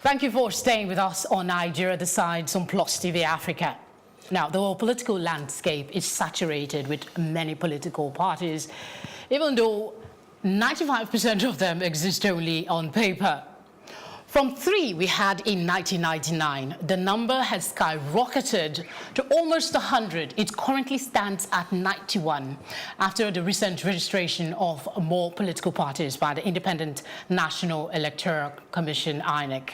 Thank you for staying with us on Nigeria Decides on Plus TV Africa. Now, the whole political landscape is saturated with many political parties, even though 95% of them exist only on paper. From 3 we had in 1999, the number has skyrocketed to almost 100. It currently stands at 91 after the recent registration of more political parties by the Independent National Electoral Commission, INEC.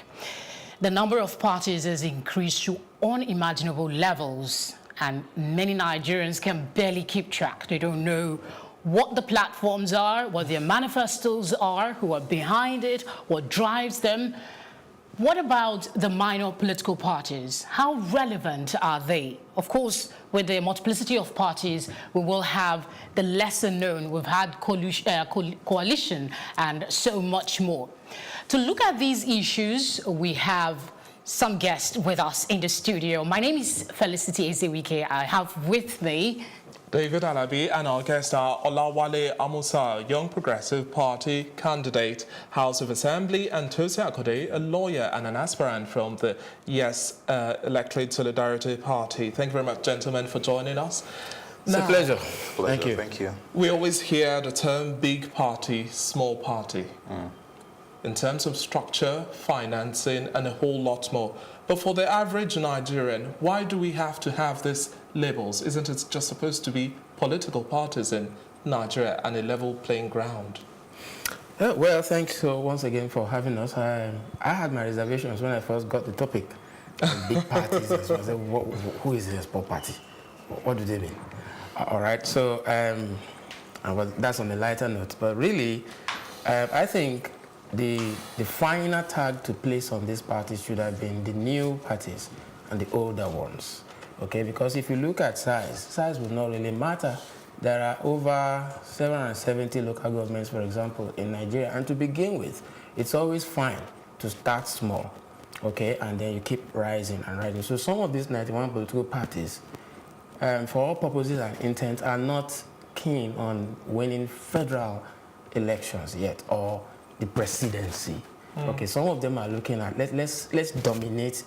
The number of parties has increased to unimaginable levels, and many Nigerians can barely keep track. They don't know what the platforms are, what their manifestos are, who are behind it, what drives them. What about the minor political parties? How relevant are they? Of course, with the multiplicity of parties, we will have the lesser known. We've had coalition and so much more. To look at these issues, we have some guests with us in the studio. My name is Felicity Ezewike. I have with me David Alabi, and our guests are Olawale Amusa, Young Progressive Party candidate, House of Assembly, and Tosin Akande, a lawyer and an aspirant from the Yes Electorate Solidarity Party. Thank you very much, gentlemen, for joining us. It's a pleasure. Thank you. Thank you. We always hear the term big party, small party, in terms of structure, financing, and a whole lot more. But for the average Nigerian, why do we have to have these labels? Isn't it just supposed to be political parties in Nigeria and a level playing ground? Well, thanks once again for having us. I had my reservations when I first got the topic. Big parties. I said, who is this small party? What do they mean? All right, so that's on a lighter note. But really, I think the final tag to place on these parties should have been the new parties and the older ones. Okay, because if you look at size would not really matter. There are over 770 local governments, for example, in Nigeria. And to begin with, it's always fine to start small, okay, and then you keep rising and rising. So some of these 91 political parties, for all purposes and intent, are not keen on winning federal elections yet, or the presidency. Okay, some of them are looking at, let's dominate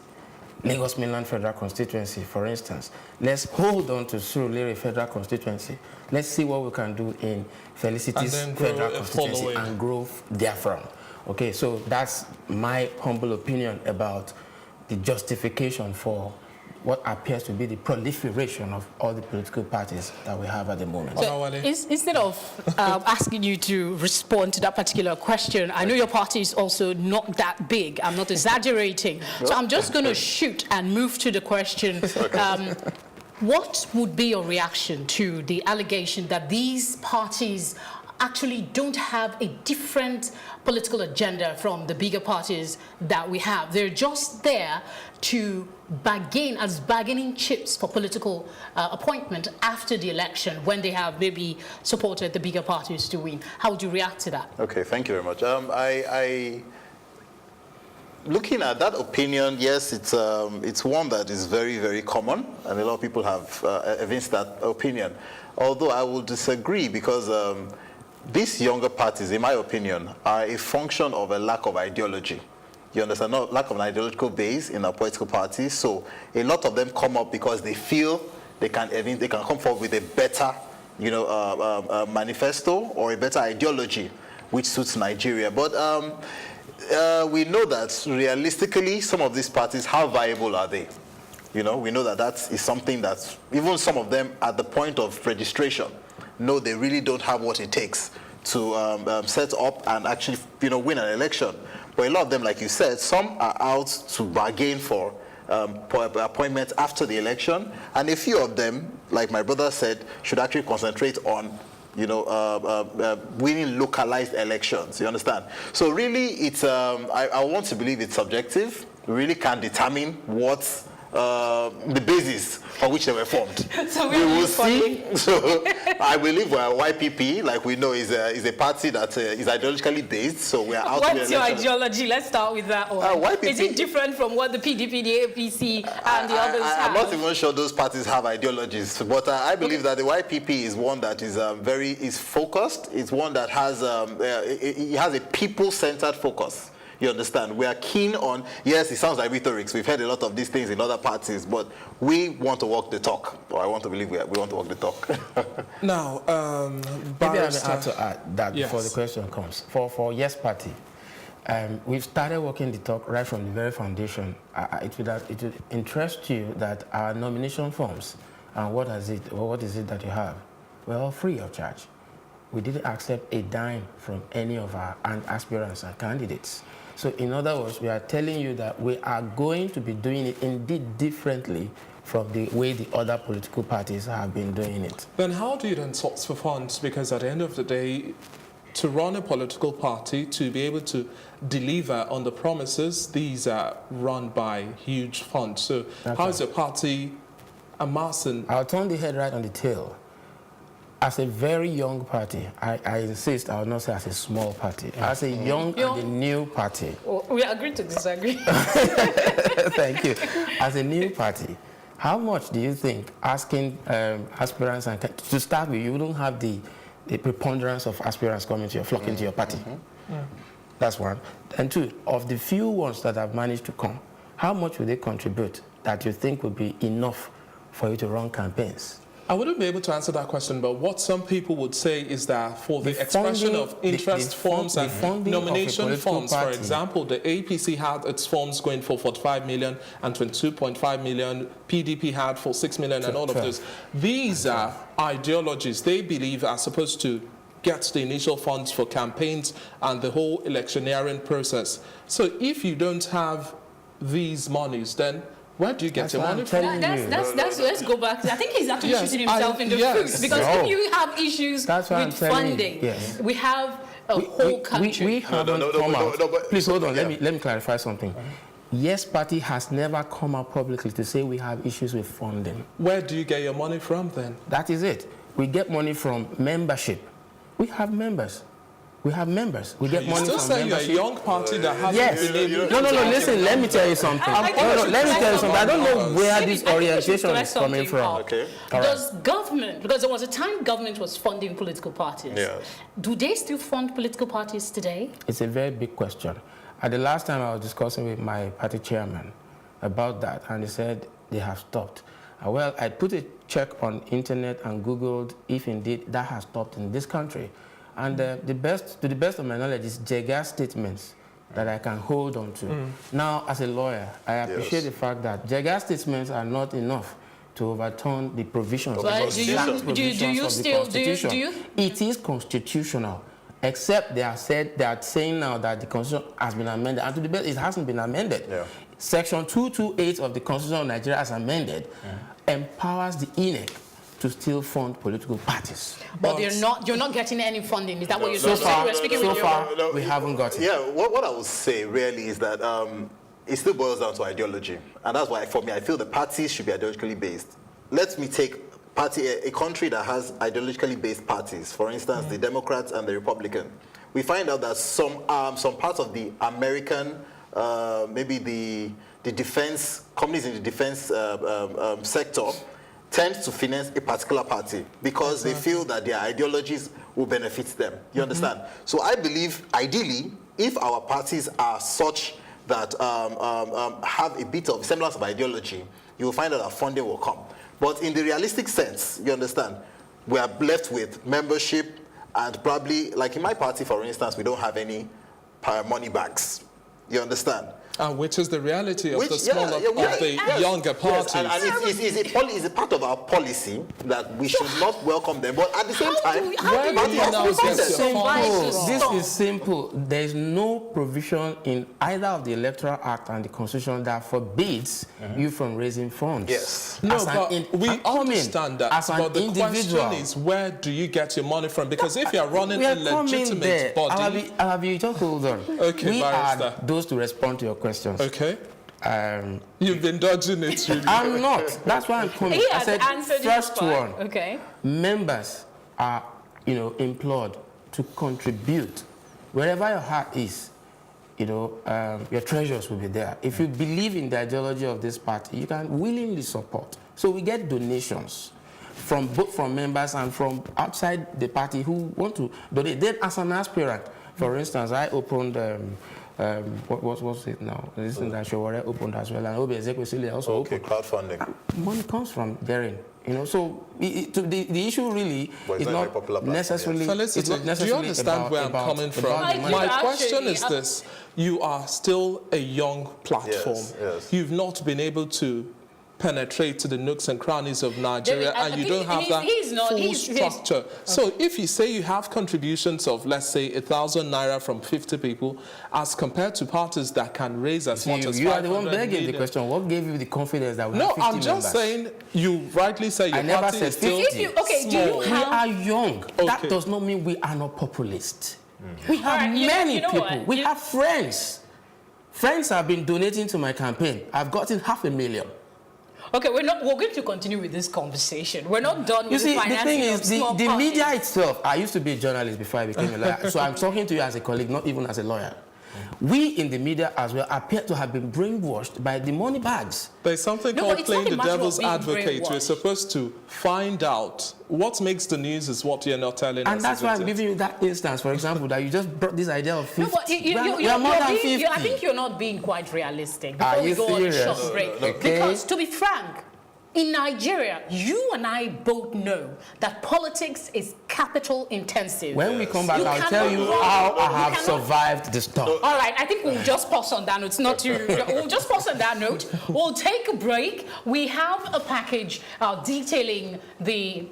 Lagos Mainland Federal Constituency, for instance. Let's hold on to Surulere Federal Constituency. Let's see what we can do in Felicity's Federal Constituency and grow therefrom. Okay, so that's my humble opinion about the justification for what appears to be the proliferation of all the political parties that we have at the moment. So instead of asking you to respond to that particular question, I know your party is also not that big. I'm not exaggerating. So I'm just going to shoot and move to the question. What would be your reaction to the allegation that these parties actually don't have a different political agenda from the bigger parties that we have? They're just there to bargain as bargaining chips for political appointment after the election when they have maybe supported the bigger parties to win. How would you react to that? Okay, thank you very much. Looking at that opinion, yes, it's one that is very, very common, and a lot of people have evinced that opinion. Although I will disagree, because these younger parties, in my opinion, are a function of a lack of ideology. You understand? No, lack of an ideological base in our political parties. So a lot of them come up because they feel they can come forward with a better, manifesto or a better ideology which suits Nigeria. But we know that realistically, some of these parties, how viable are they? We know that is something that even some of them at the point of registration know they really don't have what it takes to set up and actually win an election. But a lot of them, like you said, some are out to bargain for appointments after the election, and a few of them, like my brother said, should actually concentrate on winning localized elections. You understand? So really, it's I want to believe it's subjective. We really can't determine what's the basis on which they were formed. So we will see. So I believe we're YPP, like we know, is a party that is ideologically based. So we are out. What's your ideology? Let's start with that one. YPP, is it different from what the PDP, the APC, and the others have? I'm not even sure those parties have ideologies, but I believe that the YPP is one that is focused. It's one that has it has a people-centered focus. You understand? We are keen on, yes, it sounds like rhetorics. We've heard a lot of these things in other parties, but we want to walk the talk. Or I want to believe we want to walk the talk. Now, Maybe I may have to add that before the Yes. question comes. For Yes Party, we've started walking the talk right from the very foundation. It would interest you that our nomination forms, and what is it that you have? We're all free of charge. We didn't accept a dime from any of our aspirants and candidates. So in other words, we are telling you that we are going to be doing it indeed differently from the way the other political parties have been doing it. then how do you then source for funds? Because at the end of the day, to run a political party, to be able to deliver on the promises, these are run by huge funds. So how is the party amassing? I'll turn the head right on the tail. As a very young party, I insist I will not say as a small party, as a young and a new party. Well, we agree to disagree. Thank you. As a new party, how much do you think asking aspirants, and to start with, you wouldn't have the preponderance of aspirants flocking to your party? That's one. And two, of the few ones that have managed to come, how much will they contribute that you think would be enough for you to run campaigns? I wouldn't be able to answer that question, but what some people would say is that for the expression of interest forms and nomination forms, for example, the APC had its forms going for 45 million and 22.5 million, PDP had for 6 million and all of those. These are ideologies they believe are supposed to get the initial funds for campaigns and the whole electioneering process. So if you don't have these monies, then where do you get your money from? Let's go back. I think he's actually shooting himself in the foot, because if you have issues with funding, we have a whole country. We haven't come out. Please hold on. Let me clarify something. Yes Party has never come out publicly to say we have issues with funding. Where do you get your money from then? That is it. We get money from membership. We have members. We have members. We get money from membership. You still say you're a young party that hasn't been able to... No, listen, let me tell you something. Let me tell you something. I don't know where this orientation is coming from. Okay. Does government, because there was a time government was funding political parties. Yes. Do they still fund political parties today? It's a very big question. At the last time I was discussing with my party chairman about that, and he said they have stopped. Well, I put a check on internet and Googled if indeed that has stopped in this country. And to the best of my knowledge, is Jega statements that I can hold on to. Now, as a lawyer, I appreciate the fact that Jega statements are not enough to overturn the provisions of the Constitution. It is constitutional, except they are saying now that the Constitution has been amended. And to the best, it hasn't been amended. Yeah. Section 228 of the Constitution of Nigeria, as amended, empowers the INEC to still fund political parties. But you're not getting any funding. Is that what you're so saying? So far, we haven't got it. Yeah, what I would say really is that it still boils down to ideology. And that's why, for me, I feel the parties should be ideologically based. Let me take a country that has ideologically based parties, for instance, the Democrats and the Republican. We find out that some parts of the American, maybe the defense, companies in the defense sector, tend to finance a particular party because they feel that their ideologies will benefit them. You understand? So I believe, ideally, if our parties are such that have a bit of semblance of ideology, you will find out that funding will come. But in the realistic sense, you understand, we are left with membership, and probably, like in my party, for instance, we don't have any money bags. You understand? Which is the reality of the smaller, younger parties. And it's a part of our policy that we should not welcome them. But at the same time, this is simple. There is no provision in either of the Electoral Act and the Constitution that forbids you from raising funds. Yes. No, but we understand that. But the question is, where do you get your money from? Because if you are running a legitimate body... Alabi, just hold on. Okay, we Barrister. are those to respond to your questions. Okay. You've been dodging it, really. I'm not. That's why I'm coming. He I has said, answered first one. Okay. Members are, implored to contribute. Wherever your heart is, your treasures will be there. If you believe in the ideology of this party, you can willingly support. So we get donations both from members and from outside the party who want to donate. Then as an aspirant, for instance, I opened what was it now? This thing that Shakoor opened as well, and Obi Ezekwesili also Okay, opened. crowdfunding. Money comes from daring, so the issue really But is it's not a not popular platform, necessarily. Felicity, It's not do necessarily you understand where I'm coming from? I do, My question actually. is this: you are still a young platform. Yes. You've not been able to penetrate to the nooks and crannies of Nigeria, I and you think don't have that full he's- structure. So if you say you have contributions of, let's say, 1,000 naira from 50 people, as compared to parties that can raise as much as You are the one 500 begging the million. question. What gave you the confidence that we No, have 50 I'm just members? saying, you rightly say your I never party said is still 50. Okay, do you small. We have... are young. That Okay. does not mean we are not populist. We have All right, many you know people. what? We have friends. Friends have been donating to my campaign. I've gotten 500,000. Okay, we're going to continue with this conversation. We're not done with You see, the the financing thing of is, small the parties. media itself, I used to be a journalist before I became a lawyer, so I'm talking to you as a colleague, not even as a lawyer. We in the media as well appear to have been brainwashed by the money bags. There's something No, but called it's not playing a the matter of devil's being advocate. We're brainwashed. supposed to find out what makes the news is what you're not telling us. And that's why I'm isn't it? giving you that instance, for example, that you just brought this idea of 50. No, but we are more than 50. I think you're not being quite realistic. Are Before we you go on a serious? short break. Okay. Because, to be frank, in Nigeria, you and I both know that politics is capital intensive. When we come back, You I'll cannot tell you run- how I you have cannot- survived the storm. All right, I think we'll just pause on that note. Not to, we'll just pause on that note. We'll take a break. We have a package detailing the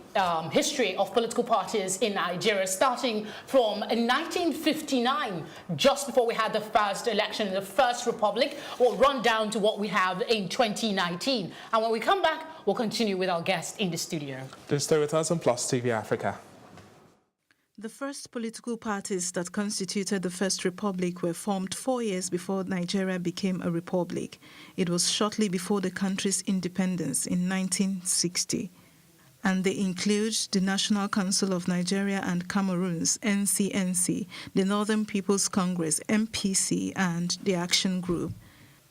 history of political parties in Nigeria, starting from 1959, just before we had the first election, the first republic. We'll run down to what we have in 2019. And when we come back, we'll continue with our guest in the studio. This is Plus TV Africa. The first political parties that constituted the First Republic were formed 4 years before Nigeria became a republic. It was shortly before the country's independence in 1960. And they include the National Council of Nigeria and Cameroons, NCNC, the Northern People's Congress, MPC, and the Action Group.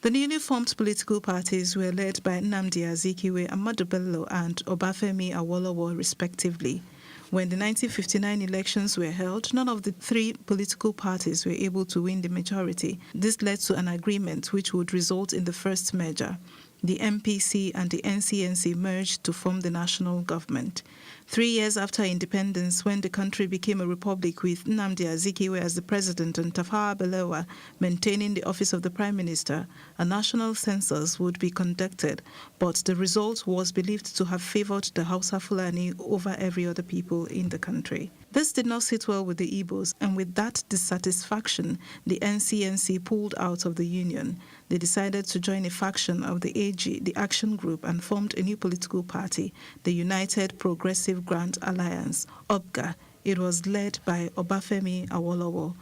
The newly formed political parties were led by Nnamdi Azikiwe, Ahmadu Bello, and Obafemi Awolowo, respectively. When the 1959 elections were held, none of the three political parties were able to win the majority. This led to an agreement which would result in the first merger. The MPC and the NCNC merged to form the national government. 3 years after independence, when the country became a republic with Nnamdi Azikiwe as the president and Tafawa Balewa maintaining the office of the prime minister, a national census would be conducted, but the result was believed to have favored the Hausa Fulani over every other people in the country. This did not sit well with the Igbos, and with that dissatisfaction, the NCNC pulled out of the union. They decided to join a faction of the AG, the Action Group, and formed a new political party, the United Progressive Grand Alliance, UPGA. It was led by Obafemi Awolowo,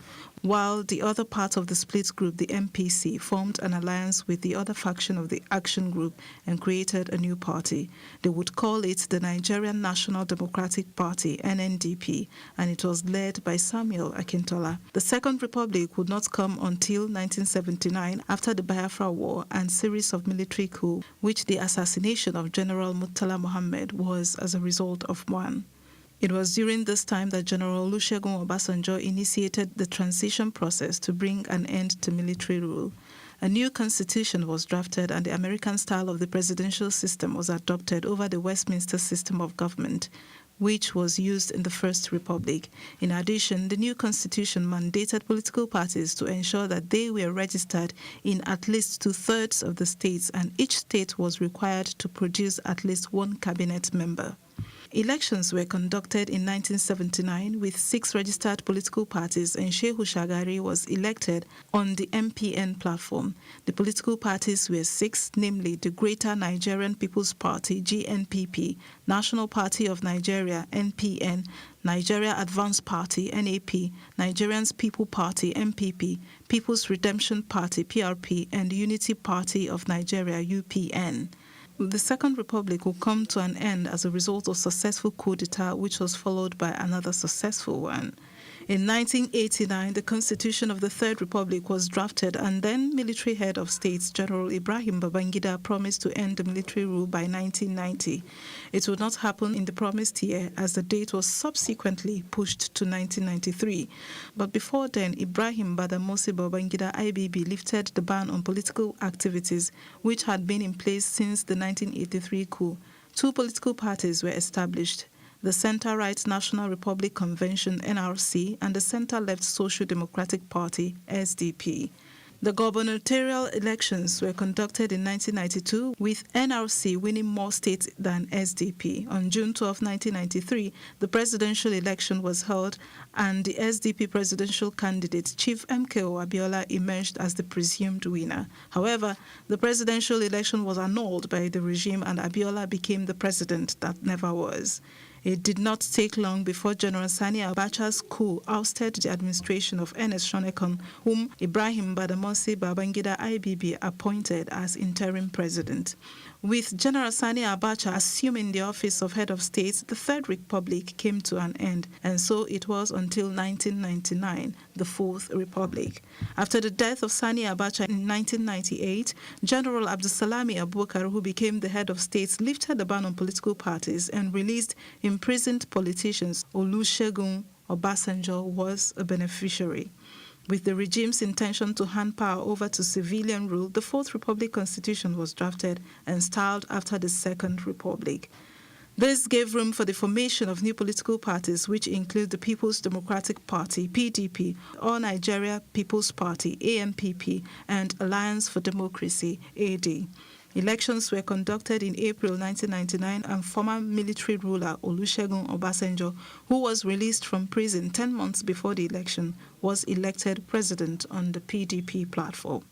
while the other part of the split group, the MPC, formed an alliance with the other faction of the Action Group and created a new party. They would call it the Nigerian National Democratic Party, NNDP, and it was led by Samuel Akintola. The Second Republic would not come until 1979 after the Biafra War and series of military coups, which the assassination of General Murtala Mohammed was as a result of one. It was during this time that General Olusegun Obasanjo initiated the transition process to bring an end to military rule. A new constitution was drafted and the American style of the presidential system was adopted over the Westminster system of government, which was used in the First Republic. In addition, the new constitution mandated political parties to ensure that they were registered in at least 2/3 of the states, and each state was required to produce at least one cabinet member. Elections were conducted in 1979 with 6 registered political parties, and Shehu Shagari was elected on the MPN platform. The political parties were 6, namely the Greater Nigerian People's Party, GNPP, National Party of Nigeria, NPN, Nigeria Advanced Party, NAP, Nigerians People Party, MPP, People's Redemption Party, PRP, and Unity Party of Nigeria, UPN. The Second Republic will come to an end as a result of successful coup d'etat, which was followed by another successful one. In 1989, the Constitution of the Third Republic was drafted, and then military head of state General Ibrahim Babangida promised to end the military rule by 1990. It would not happen in the promised year, as the date was subsequently pushed to 1993. But before then, Ibrahim Badamasi Babangida IBB lifted the ban on political activities, which had been in place since the 1983 coup. Two political parties were established: the Center-Right National Republic Convention, NRC, and the Center-Left Social Democratic Party, SDP. The gubernatorial elections were conducted in 1992, with NRC winning more states than SDP. On June 12, 1993, the presidential election was held, and the SDP presidential candidate, Chief MKO Abiola, emerged as the presumed winner. However, the presidential election was annulled by the regime, and Abiola became the president that never was. It did not take long before General Sani Abacha's coup ousted the administration of Ernest Shonekan, whom Ibrahim Badamasi Babangida IBB appointed as interim president. With General Sani Abacha assuming the office of head of state, the Third Republic came to an end, and so it was until 1999, the Fourth Republic. After the death of Sani Abacha in 1998, General Abdusalami Abubakar, who became the head of state, lifted the ban on political parties and released imprisoned politicians. Olusegun Obasanjo was a beneficiary. With the regime's intention to hand power over to civilian rule, the Fourth Republic Constitution was drafted and styled after the Second Republic. This gave room for the formation of new political parties, which include the People's Democratic Party, PDP, All Nigeria People's Party, ANPP, and Alliance for Democracy, AD. Elections were conducted in April 1999, and former military ruler Olusegun Obasanjo, who was released from prison 10 months before the election, was elected president on the PDP platform.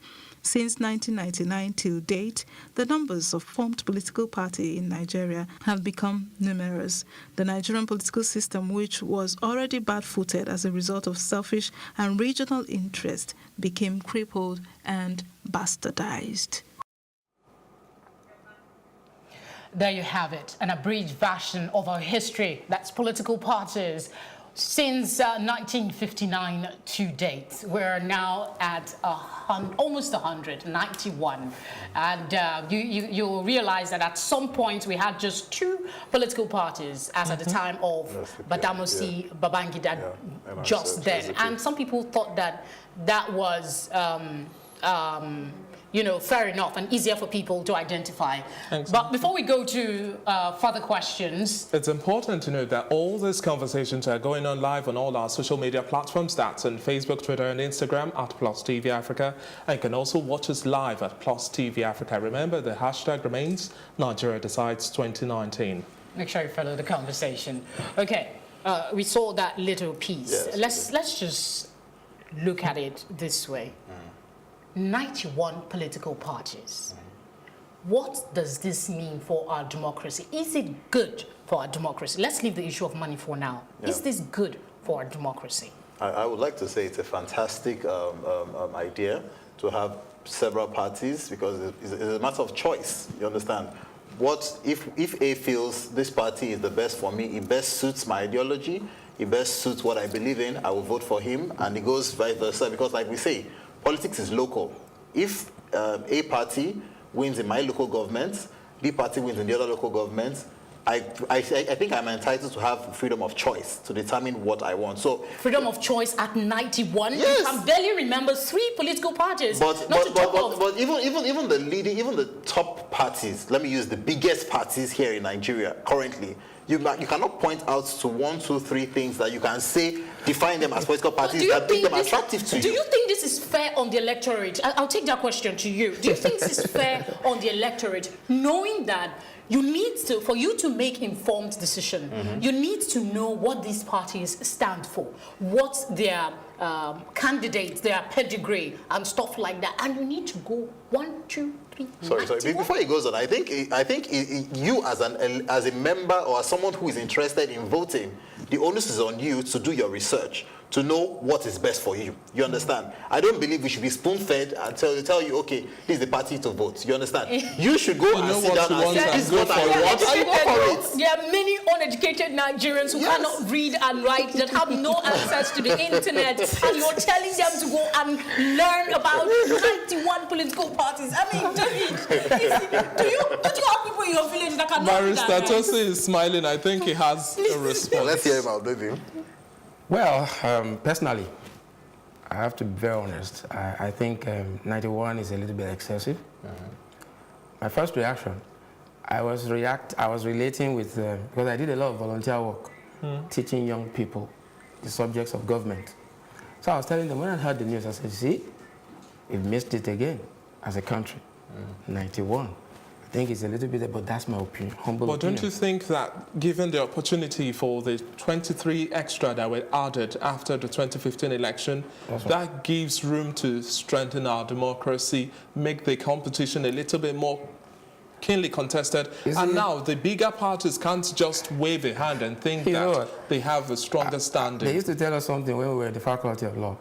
Since 1999 till date, the numbers of formed political parties in Nigeria have become numerous. The Nigerian political system, which was already bad-footed as a result of selfish and regional interest, became crippled and bastardized. There you have it, an abridged version of our history. That's political parties since 1959 to date. We're now at almost 191. And you'll realize that at some point we had just two political parties, as at the time of Badamasi Babangida just then. And some people thought that that was fair enough and easier for people to identify. Exactly. But before we go to further questions, it's important to note that all these conversations are going on live on all our social media platforms. That's on Facebook, Twitter, and Instagram at Plus TV Africa. And you can also watch us live at Plus TV Africa. Remember, the hashtag remains Nigeria Decides 2019. Make sure you follow the conversation. Okay, we saw that little piece. Yes, let's just look at it this way. 91 political parties. What does this mean for our democracy? Is it good for our democracy? Let's leave the issue of money for now. Is this good for our democracy? I would like to say it's a fantastic idea to have several parties, because it's a matter of choice, you understand? What if A feels this party is the best for me, it best suits my ideology, it best suits what I believe in, I will vote for him, and it goes vice versa, because like we say, politics is local. If A party wins in my local government, B party wins in the other local government, I think I'm entitled to have freedom of choice to determine what I want. So freedom of choice at 91. Yes. You can barely remember 3 political parties. But even the top parties, let me use the biggest parties here in Nigeria currently, you cannot point out to 1, 2, 3 things that you can say define them as political parties that make them attractive to you. Do you think this is fair on the electorate? I'll take that question to you. Do you think this is fair on the electorate, knowing that you need to, for you to make informed decision, you need to know what these parties stand for, what their candidates, their pedigree, and stuff like that, and you need to go 1, 2, 3. Sorry. Before he goes on, I think you as a member or as someone who is interested in voting, the onus is on you to do your research, to know what is best for you. You understand? I don't believe we should be spoon-fed and tell you, okay, this is the party to vote. You understand? You should go and sit down and say, this is what I want, and go for it. There are many uneducated Nigerians who cannot read and write, that have no access to the internet, and you're telling them to go and learn about 91 political parties. I mean, David, don't you have people in your village that cannot read and write? Barrister Tosin is smiling. I think he has a response. Let's hear about David. Well, personally, I have to be very honest. I think 91 is a little bit excessive. My first reaction, I was relating with, because I did a lot of volunteer work, teaching young people the subjects of government. So I was telling them, when I heard the news, I said, see, we've missed it again as a country. 91. I think it's a little bit, but that's my opinion, humble opinion. But don't you think that given the opportunity for the 23 extra that were added after the 2015 election, that gives room to strengthen our democracy, make the competition a little bit more keenly contested, and now the bigger parties can't just wave a hand and think that they have a stronger standing? They used to tell us something when we were in the Faculty of Law,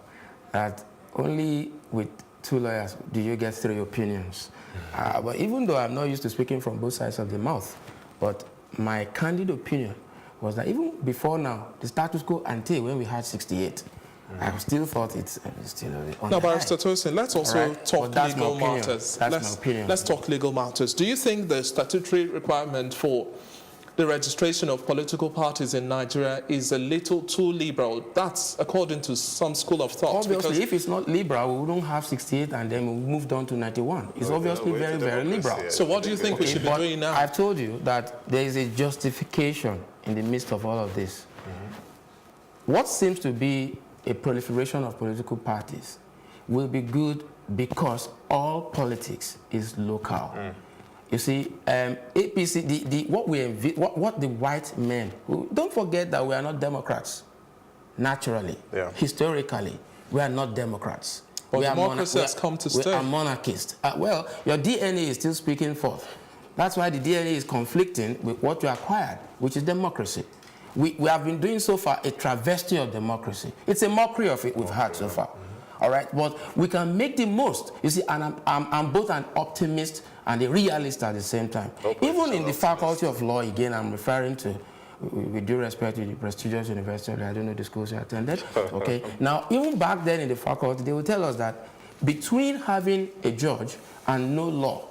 that only with 2 lawyers do you get 3 opinions. But even though I'm not used to speaking from both sides of the mouth, but my candid opinion was that even before now, the status quo ante, when we had 68, I still thought it's still on Now, the Barrister high. Tosin, let's also talk legal matters. That's my opinion. Let's talk legal matters. Do you think the statutory requirement for the registration of political parties in Nigeria is a little too liberal? That's according to some school of thought. Obviously, if it's not liberal, we wouldn't have 68 and then we moved on to 91. It's obviously very, very liberal. So what do you think we should be doing now? I've told you that there is a justification in the midst of all of this. What seems to be a proliferation of political parties will be good because all politics is local. You see, APC, what the white men, don't forget that we are not Democrats. Naturally, historically, we are not Democrats. But democracy has come to stay. We are monarchists. Well, your DNA is still speaking forth. That's why the DNA is conflicting with what you acquired, which is democracy. We have been doing so far a travesty of democracy. It's a mockery of it we've had so far. All right, but we can make the most. You see, and I'm both an optimist and a realist at the same time. Even in the Faculty of Law, again, I'm referring to, with due respect to the prestigious university, I don't know the schools you attended. Okay. Now, even back then in the faculty, they would tell us that between having a judge and no law,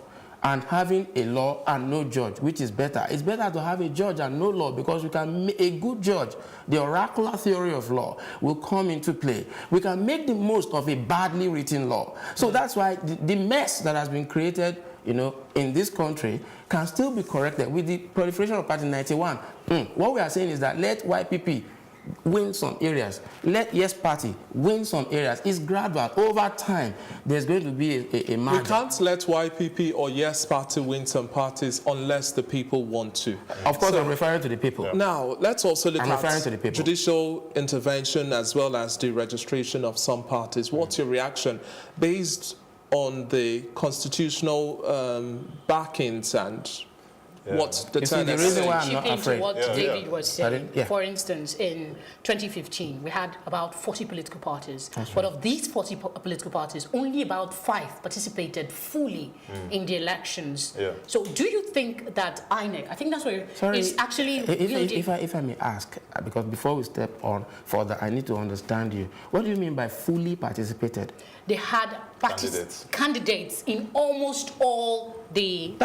and having a law and no judge, which is better? It's better to have a judge and no law, because we can make a good judge. The oracular theory of law will come into play. We can make the most of a badly written law. So that's why the mess that has been created, you know, in this country can still be corrected with the proliferation of Party 91. What we are saying is that let YPP win some areas, let Yes Party win some areas. It's gradual. Over time, there's going to be a margin. We can't let YPP or Yes Party win some parties unless the people want to. Of course, I'm referring to the people. Now, let's also look at judicial intervention as well as the registration of some parties. What's your reaction based on the constitutional backings and what's the reason why I'm not afraid? What David was saying. For instance, in 2015, we had about 40 political parties. But of these 40 political parties, only about 5 participated fully in the elections. So do you think that INEC, I think that's where is actually... If I may ask, because before we step on further, I need to understand you. What do you mean by fully participated? They had candidates in almost all the...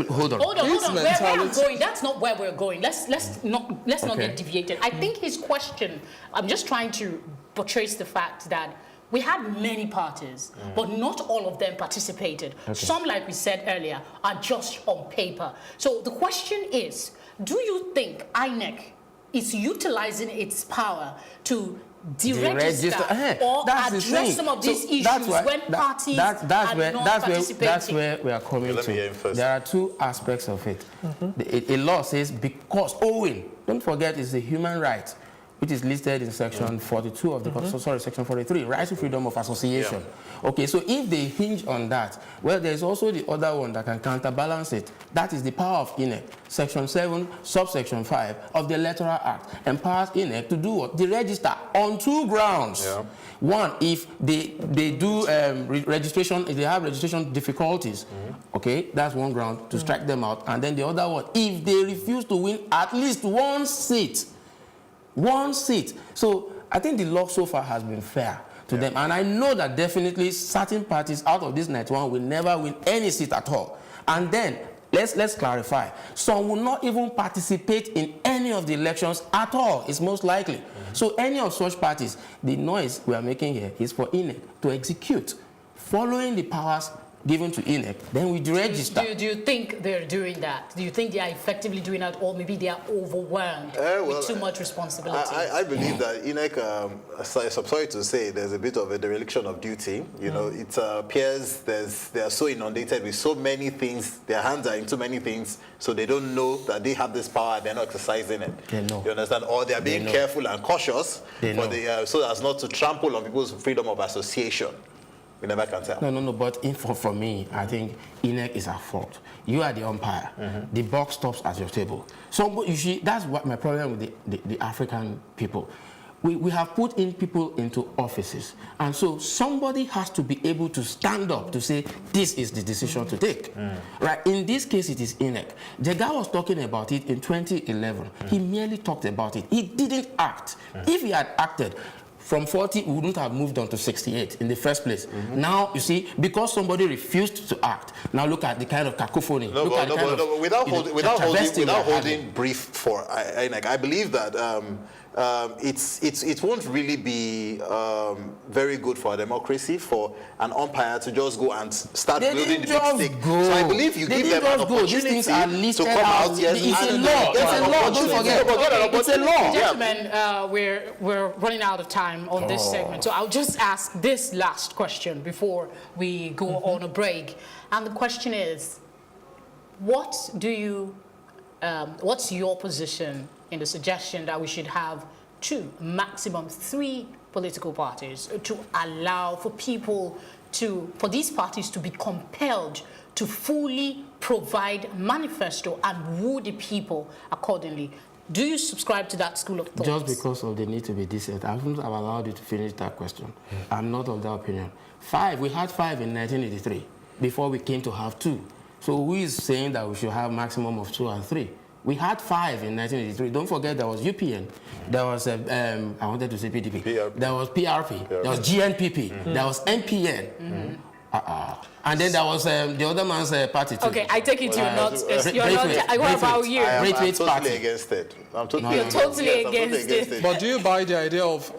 Hold on. Where I'm going, that's not where we're going. Let's not get deviated. I think his question, I'm just trying to portray the fact that we had many parties, but not all of them participated. Some, like we said earlier, are just on paper. So the question is, do you think INEC is utilizing its power to deregister or address some of these issues when parties are not participating? That's where we are coming to. There are 2 aspects of it. A law says because owing, don't forget, it's a human right which is listed in section 42 of the, section 43, rights to freedom of association. Okay, so if they hinge on that, well, there's also the other one that can counterbalance it. That is the power of INEC. Section 7, subsection 5 of the Electoral Act empowers INEC to do what? The register on 2 grounds. Yeah. One, if they do registration, if they have registration difficulties, okay, that's one ground to strike them out. And then the other one, if they refuse to win at least 1 seat. 1 seat. So I think the law so far has been fair to them. And I know that definitely certain parties out of this 91 will never win any seat at all. And then, let's clarify, some will not even participate in any of the elections at all, it's most likely. So any of such parties, the noise we are making here is for INEC to execute, following the powers given to INEC, then we register. Do you think they're doing that? Do you think they are effectively doing that, or maybe they are overwhelmed with too much responsibility? I believe that INEC, I'm sorry to say, there's a bit of a dereliction of duty. You know, it appears they are so inundated with so many things, their hands are in too many things, so they don't know that they have this power, they're not exercising it. They know. You understand? Or they're being careful and cautious so as not to trample on people's freedom of association. We never can tell. No. But for me, I think INEC is at fault. You are the umpire. The buck stops at your table. So you see, that's what my problem with the African people. We have put in people into offices, and so somebody has to be able to stand up to say this is the decision to take. Right? In this case, it is INEC. Jega was talking about it in 2011. He merely talked about it. He didn't act. If he had acted, from 40, we wouldn't have moved on to 68 in the first place. Now, you see, because somebody refused to act, now look at the kind of cacophony. Without holding brief for INEC, I believe that it won't really be very good for a democracy for an umpire to just go and start building the big stick. So I believe you give them an opportunity to come out. It's a law. It's a law. Don't forget. It's a law. Gentlemen, we're running out of time on this segment, so I'll just ask this last question before we go on a break. And the question is, what's your position in the suggestion that we should have 2, maximum 3 political parties to allow for these parties to be compelled to fully provide manifesto and woo the people accordingly? Do you subscribe to that school of thought? Just because of the need to be decent, I wouldn't have allowed you to finish that question. I'm not of that opinion. 5, we had 5 in 1983 before we came to have 2. So who is saying that we should have maximum of 2 and 3? We had 5 in 1983. Don't forget there was UPN, there was, I wanted to say PDP, there was PRP, there was GNPP, there was NPN. And then there was the other man's party too. Okay, I take it you're not, what about you? I'm totally against it. You're totally against it. But do you buy the idea of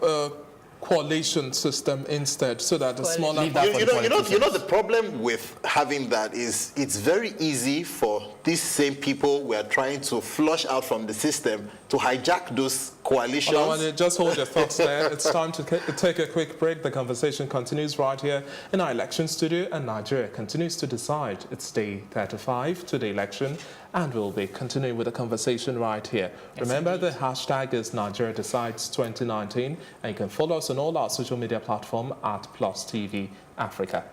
coalition system instead, so that the smaller... You know the problem with having that is it's very easy for these same people we are trying to flush out from the system to hijack those coalitions. Olawale, just hold your thoughts there. It's time to take a quick break. The conversation continues right here in our election studio, and Nigeria continues to decide. It's day 35 to the election, and we'll be continuing with the conversation right here. Remember, the hashtag is Nigeria Decides 2019, and you can follow us on all our social media platforms at +TV Africa.